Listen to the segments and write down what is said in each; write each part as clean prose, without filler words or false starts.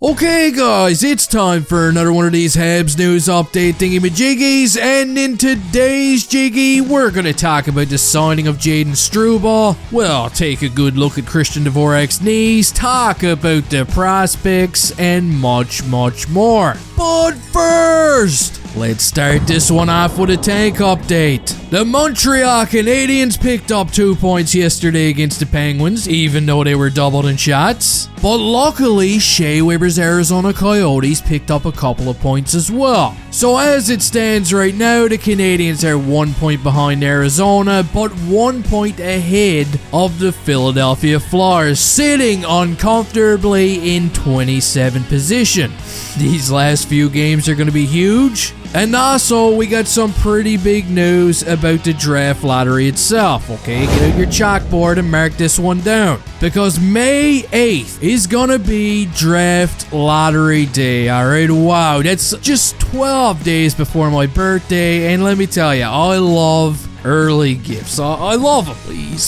Okay guys, it's time for another one of these Habs News Update Thingymajiggys, and in today's Jiggy, we're gonna talk about the signing of Jayden Struble, well, take a good look at Christian Dvorak's knees, talk about the prospects, and much more. But first, let's start this one off with a tank update. The Montreal Canadiens picked up 2 points yesterday against the Penguins, even though they were doubled in shots. But luckily, Shea Weber's Arizona Coyotes picked up a couple of points as well. So as it stands right now, the Canadiens are 1 point behind Arizona, but 1 point ahead of the Philadelphia Flyers, sitting uncomfortably in 27th position. These last few games are going to be huge. And also, we got some pretty big news about the draft lottery itself, okay? Get out your chalkboard and mark this one down. Because May 8th is gonna be draft lottery day, alright? Wow, that's just 12 days before my birthday, and let me tell you, I love early gifts. I love them.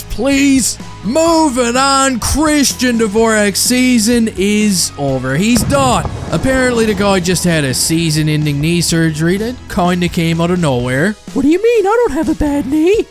Please. Moving on, Christian Dvorak's season is over. He's done. Apparently the guy just had a season-ending knee surgery that kinda came out of nowhere. What do you mean? I don't have a bad knee.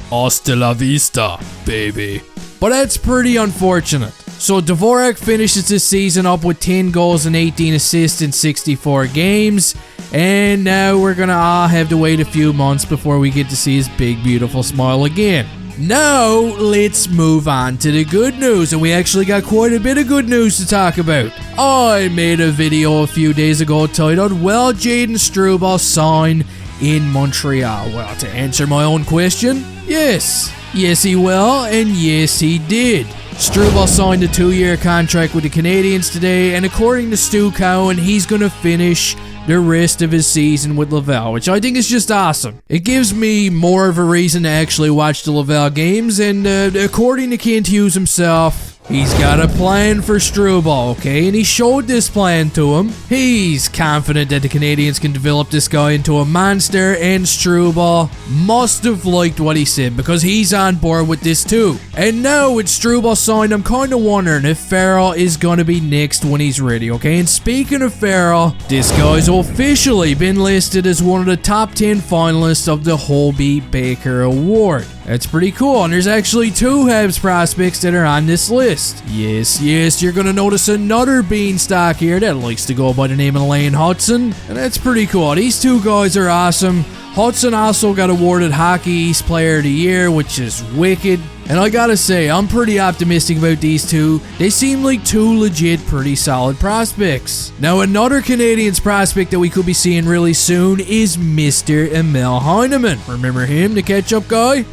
Hasta la vista, baby. But that's pretty unfortunate. So Dvorak finishes his season up with 10 goals and 18 assists in 64 games. And now we're gonna all have to wait a few months before we get to see his big, beautiful smile again. Now, let's move on to the good news, and we actually got quite a bit of good news to talk about. I made a video a few days ago titled, "Will Jayden Struble sign in Montreal?" Well, to answer my own question, yes. Yes, he will, and yes, he did. Struble signed a 2-year contract with the Canadiens today, and according to Stu Cowan, he's going to finish the rest of his season with Laval, which I think is just awesome. It gives me more of a reason to actually watch the Laval games, and according to Kent Hughes himself, he's got a plan for Struble, okay? And he showed this plan to him. He's confident that the Canadiens can develop this guy into a monster, and Struble must have liked what he said because he's on board with this too. And now with Struble signed, I'm kind of wondering if Farrell is going to be next when he's ready, okay? And speaking of Farrell, this guy's officially been listed as one of the top 10 finalists of the Hobey Baker Award. That's pretty cool, and there's actually 2 Habs prospects that are on this list. Yes, you're gonna notice another beanstalk here that likes to go by the name of Lane Hutson, and that's pretty cool. These 2 guys are awesome. Hutson also got awarded Hockey East Player of the Year, which is wicked. And I gotta say, I'm pretty optimistic about these 2. They seem like 2 legit pretty solid prospects. Now, another Canadiens prospect that we could be seeing really soon is Mr. Emil Heineman. Remember him, the ketchup guy?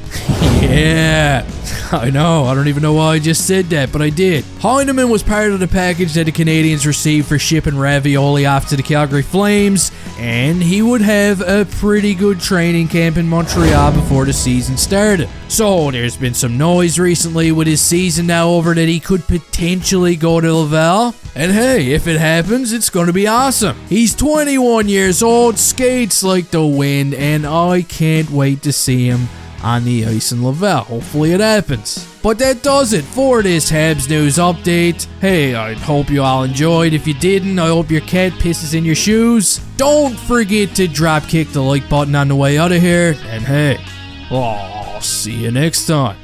Yeah, I know. I don't even know why I just said that, but I did. Heineman was part of the package that the Canadiens received for shipping ravioli off to the Calgary Flames, and he would have a pretty good training camp in Montreal before the season started. So there's been some noise recently with his season now over that he could potentially go to Laval. And hey, if it happens, it's going to be awesome. He's 21 years old, skates like the wind, and I can't wait to see him on the ice in Laval. Hopefully it happens. But that does it for this Habs News Update. Hey, I hope you all enjoyed. If you didn't, I hope your cat pisses in your shoes. Don't forget to drop kick the like button on the way out of here. And hey, I'll see you next time.